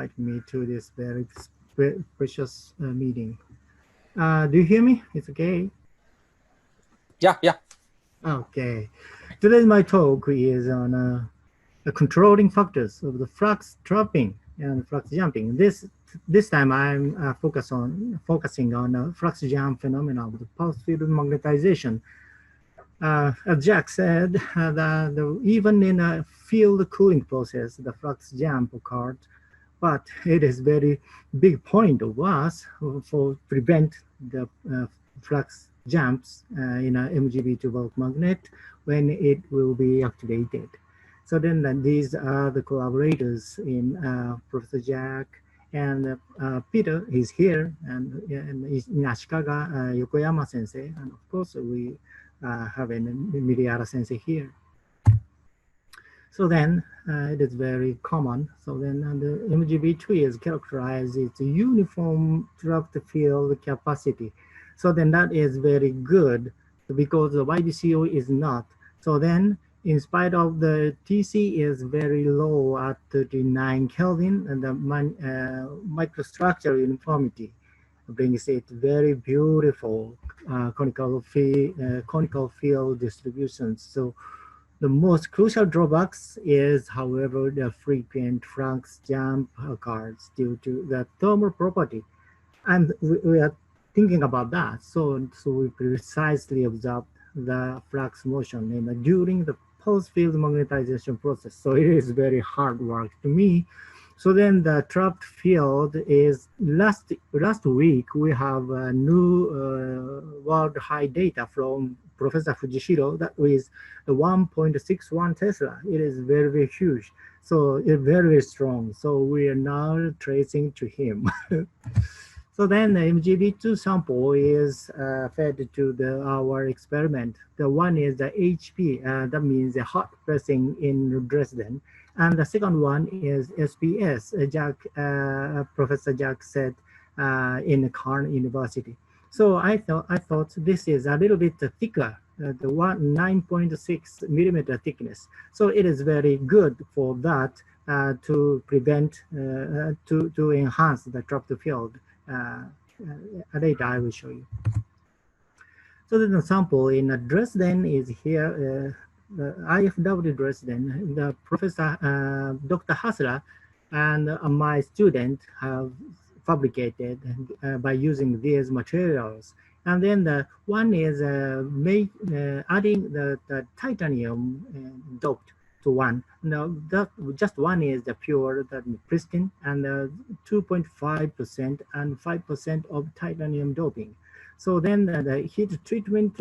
invite me to this very precious meeting. Do you hear me? It's okay. Yeah. Okay. Today my talk is on the controlling factors of the flux trapping and flux jumping. This time I'm focusing on flux jump phenomena of the pulse field magnetization. As Jack said, even in a field cooling process, the flux jump occurred, but it is very big point of us for prevent the flux jumps in a MGB2 bulk magnet when it will be activated. So then these are the collaborators in Professor Jack and Peter is here, and is in Ashikaga, Yokoyama sensei, and of course we have a Miriara sensei here. So then it is very common. So then the MGB2 is characterized its uniform trapped field capacity. So then that is very good because the YBCO is not. So then in spite of the TC is very low at 39 Kelvin, and the microstructure uniformity brings it very beautiful conical field distributions. So the most crucial drawbacks is, however, the frequent flux jump occurs due to the thermal property. And we are thinking about that. So we precisely observe the flux motion during the pulse field magnetization process. So it is very hard work to me. So then the trapped field is last week we have a new world high data from Professor Fujishiro that is 1.61 Tesla. It is very, very huge. So it's very, very strong. So we are now tracing to him. So then the MGB2 sample is fed to our experiment. The one is the HP, that means the hot pressing in Dresden. And the second one is SPS, Professor Jack said in Karn University. So I thought this is a little bit thicker, the 9.6 millimeter thickness. So it is very good for that to prevent, to enhance the trapped field. Later I will show you. So the sample in Dresden is here. The IFW Dresden, the professor, Dr. Hassler, and my student have fabricated by using these materials. And then the one is adding the titanium doped to one. Now that just one is the pure, the pristine, and 2.5% and 5% of titanium doping. So then the heat treatment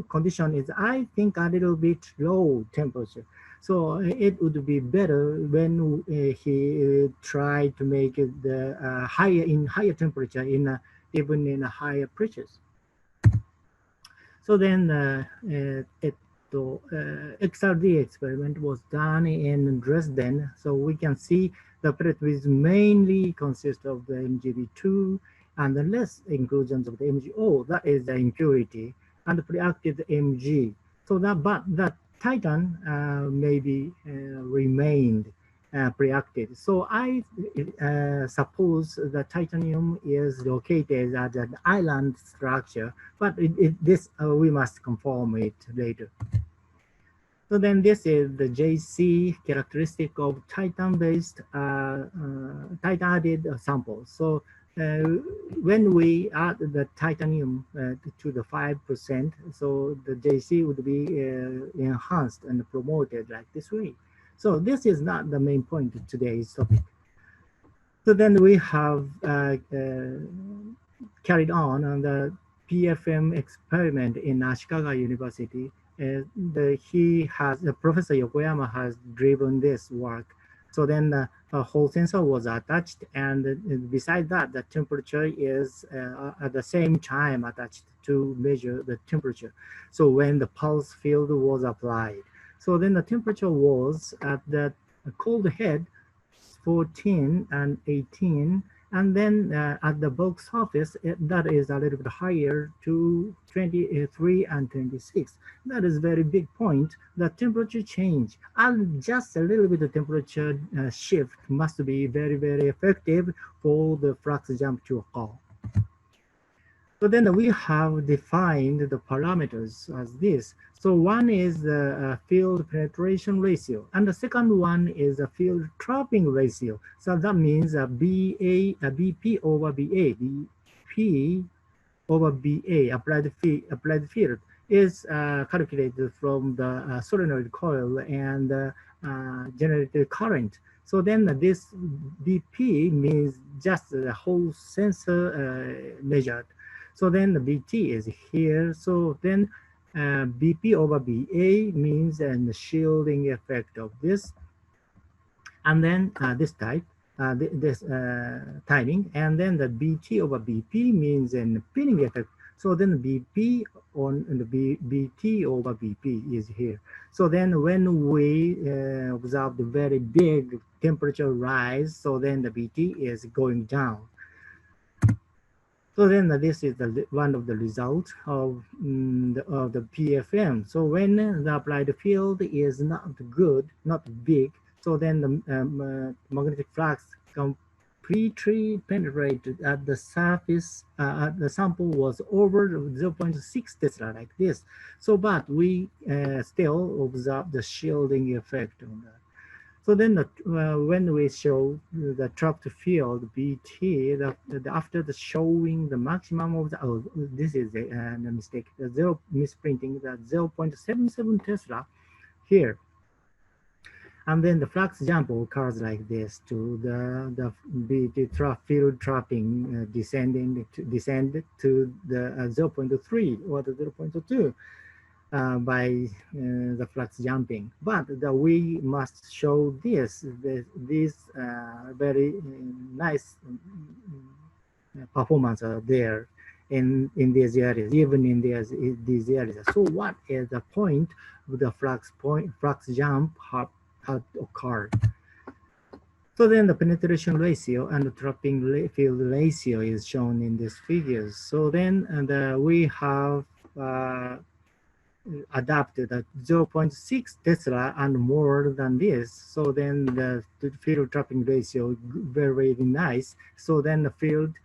condition is, I think, a little bit low temperature. So it would be better when he tried to make it higher temperature even in higher pressures. So then XRD experiment was done in Dresden. So we can see the pellet which mainly consists of the MGB2 and the less inclusions of the MgO, that is the impurity, and the preactive Mg. So but that titan maybe remained preactive. So I suppose the titanium is located at an island structure, but this we must confirm it later. So then this is the JC characteristic of titan-based titan-added sample. So when we add the titanium to the 5%, so the JC would be enhanced and promoted like this way. So this is not the main point of today's topic. So then we have carried on the PFM experiment in Ashikaga University. Professor Yokoyama has driven this work. So then a whole sensor was attached, and besides that, the temperature is at the same time attached to measure the temperature. So when the pulse field was applied, so then the temperature was at the cold head 14 and 18, And then at the bulk surface, that is a little bit higher to 23 and 26. That is very big point. The temperature change and just a little bit of temperature shift must be very, very effective for the flux jump to occur. So then we have defined the parameters as this. So one is the field penetration ratio, and the second one is a field trapping ratio. So that means a BP over BA, BP over BA, applied field, is calculated from the solenoid coil and generated current. So then this BP means just the whole sensor measured. So then the BT is here. So then BP over BA means an shielding effect of this. And then this type, this timing, and then the BT over BP means an pinning effect. So then BP on the BT over BP is here. So then when we observe the very big temperature rise, so then the BT is going down. So then this is one of the results of, the PFM. So when the applied field is not good, not big, so then the magnetic flux completely penetrated at the surface, the sample was over 0.6 Tesla like this. So, but we still observe the shielding effect on that. So then when we show the trapped field BT, after the showing the maximum of the, oh, this is a mistake, the zero misprinting, the 0.77 Tesla here. And then the flux jump occurs like this to the BT field trapping descend to the 0.3 or the 0.2. By the flux jumping, but we must show this very nice performance there in these areas, even in these areas. So what is the point of the flux jump had occurred? So then the penetration ratio and the trapping field ratio is shown in these figures. So then we have adapted at 0.6 Tesla and more than this. So then the field trapping ratio very, very nice. So then the field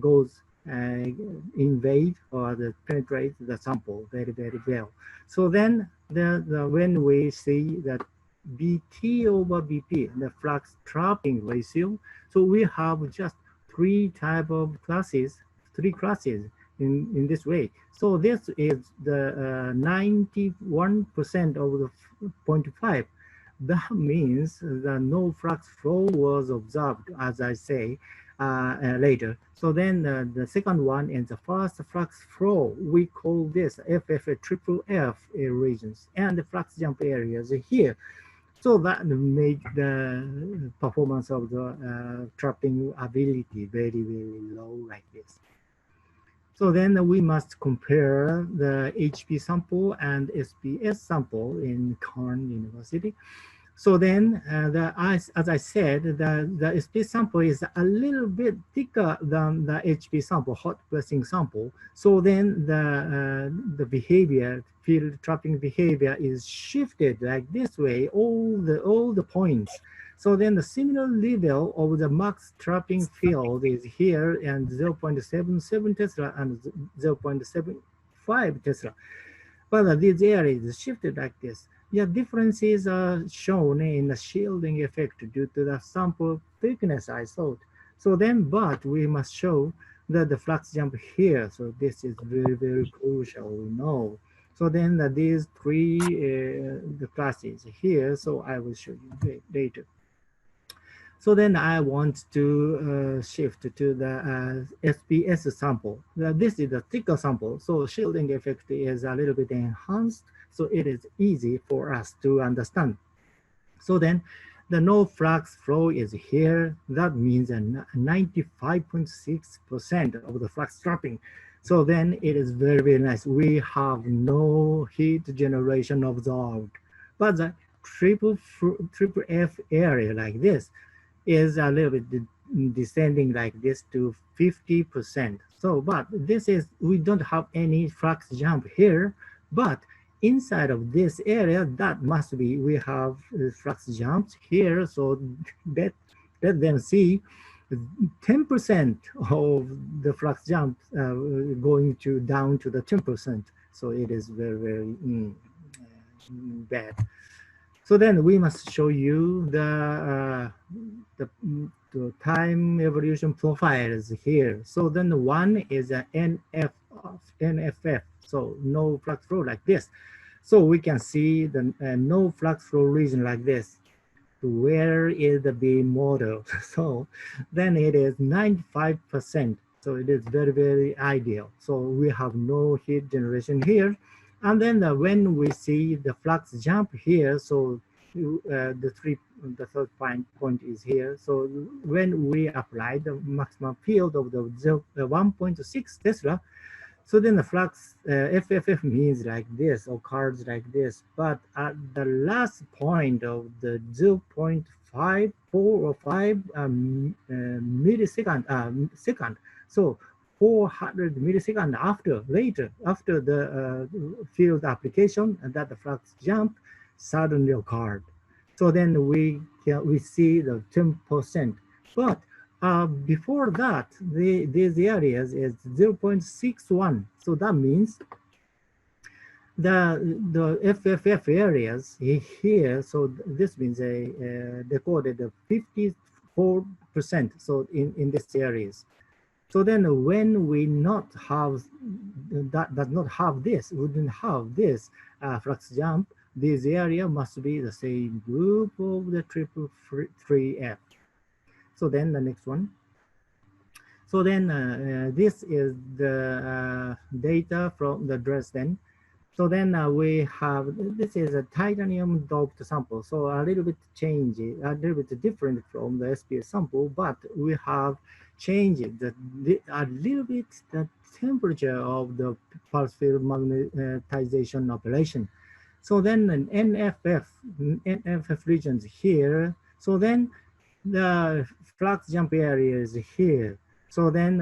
goes invade or penetrate the sample very, very well. So then when we see that BT over BP, the flux trapping ratio, so we have just three classes in this way. So this is the 91% of the 0.5. That means that no flux flow was observed, as I say later. So then the second one is the first flux flow. We call this triple F regions, and the flux jump areas here. So that make the performance of the trapping ability very, very low like this. So then we must compare the HP sample and SPS sample in Khan University. So then, as I said, the SPS sample is a little bit thicker than the HP sample, hot pressing sample. So then the behavior, field trapping behavior is shifted like this way, all the points. So then the similar level of the max trapping field is here and 0.77 Tesla and 0.75 Tesla. But these areas shifted like this. Yeah, differences are shown in the shielding effect due to the sample thickness, I thought. So then, but we must show that the flux jump here. So this is very, very crucial, we know. So then these three the classes here, so I will show you later. So then I want to shift to the SPS sample. This is a thicker sample, so shielding effect is a little bit enhanced, so it is easy for us to understand. So then the no flux flow is here. That means 95.6% of the flux trapping. So then it is very, very nice. We have no heat generation observed. But the triple F area like this is a little bit descending like this to 50%. So, but this is, we don't have any flux jump here, but inside of this area, that must be, we have flux jumps here. So let, let them see 10% of the flux jump going to down to the 10%. So it is very, very bad. So then we must show you the time evolution profiles here. So then one is an NFF, so no flux flow like this. So we can see the no flux flow region like this. Where is the beam model? So then it is 95%. So it is very, very ideal. So we have no heat generation here. And then when we see the flux jump here, so the third point is here. So when we apply the maximum field of the 1.6 Tesla, so then the flux FFF means like this, or cards like this. But at the last point of the 0.54 or 5 millisecond, second, so 400 millisecond later, after the field application, and that the flux jump suddenly occurred. So then we see the 10%. But before that, these areas is 0.61. So that means the FFF areas here, so this means a recorded 54%. So in this series. So then when we not have, that does not have this, we didn't have this flux jump, this area must be the same group of the triple 3F. So then the next one. So then this is the data from the Dresden. So then we have, this is a titanium doped sample. So a little bit change, a little bit different from the SPS sample, but we have changed a little bit the temperature of the pulse field magnetization operation. So then an NFF regions here. So then the flux jump area is here. So then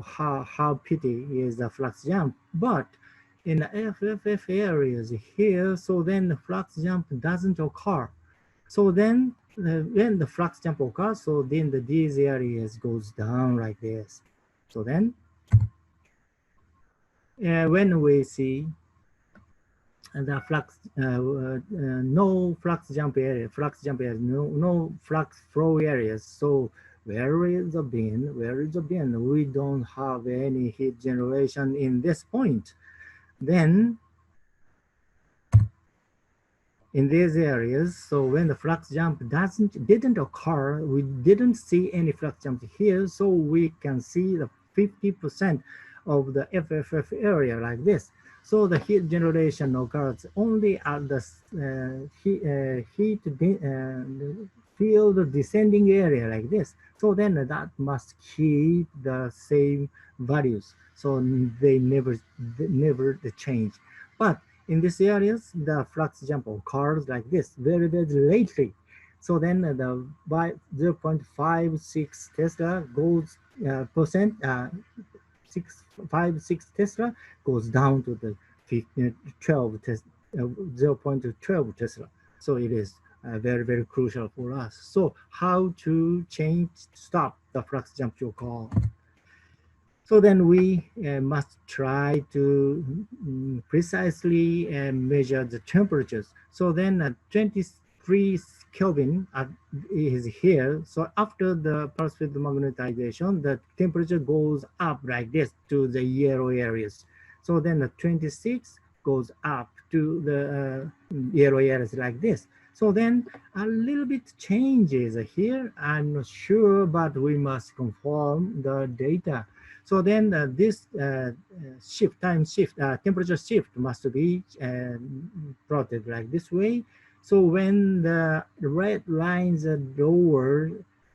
how petty is the flux jump? But in the FFF areas here, so then the flux jump doesn't occur. So then when the flux jump occurs, so then these areas goes down like this. So then when we see the flux, no flux jump area, no flux flow areas. So where is the bin? Where is the bin? We don't have any heat generation in this point. Then in these areas, so when the flux jump didn't occur, we didn't see any flux jump here, so we can see the 50% of the FFF area like this. So the heat generation occurs only at the heat field descending area like this. So then that must keep the same values. So they never change. But in these areas, the flux jump occurs like this very, very lately. So then the by 0.56 Tesla goes percent, 656 Tesla goes down to the 0.12 Tesla. So it is very, very crucial for us. So how to stop the flux jump to occur? So then we must try to precisely measure the temperatures. So then 23 Kelvin is here. So after the pulse field magnetization, the temperature goes up like this to the yellow areas. So then the 26 goes up to the yellow areas like this. So then a little bit changes here. I'm not sure, but we must confirm the data. So then this temperature shift must be plotted like this way. So when the red lines are lower,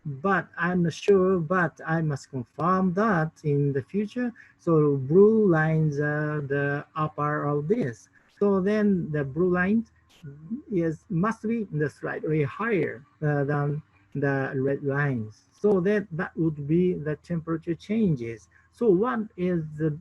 but I'm not sure, but I must confirm that in the future. So blue lines are the upper of this. So then the blue line must be the slightly higher than the red lines. So that would be the temperature changes. So what is the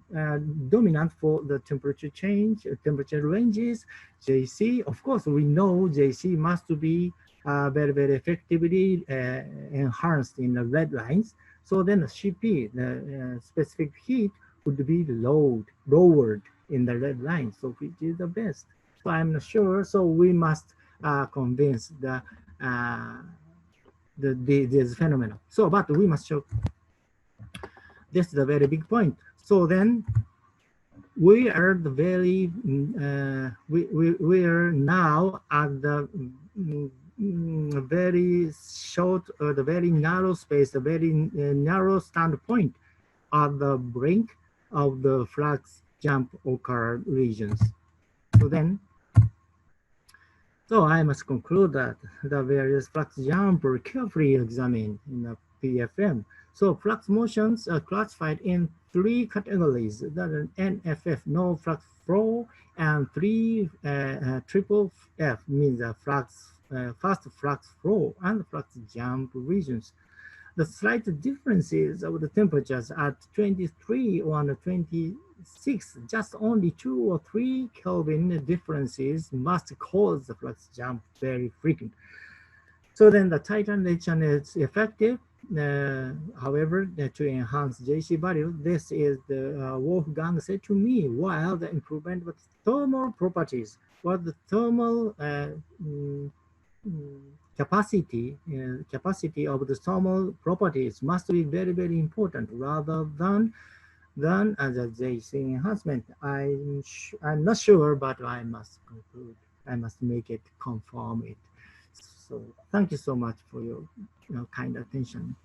dominant for the temperature change, temperature ranges? JC, of course, we know JC must be very, very effectively enhanced in the red lines. So then the CP, the specific heat, would be lowered in the red line. So which is the best? So I'm not sure. So we must convince uh, this phenomenon. So, but we must show this is a very big point. So then we are the very we are now at the very short or the very narrow space, the very narrow standpoint at the brink of the flux jump occur regions. So then, so I must conclude that the various flux jump are carefully examined in the PFM. So flux motions are classified in three categories: that are NFF, no flux flow, and triple F means the flux fast flux flow and flux jump regions. The slight differences of the temperatures at 23 or 26, just only 2 or 3 Kelvin differences must cause the flux jump very frequent. So then the titration is effective. However, to enhance JC value, this is the Wolfgang said to me, while the improvement with thermal properties, what the thermal mm, capacity of the thermal properties must be very, very important rather than as a JC enhancement. I'm not sure, but I must conclude. I must make it conform it. So thank you so much for your kind attention.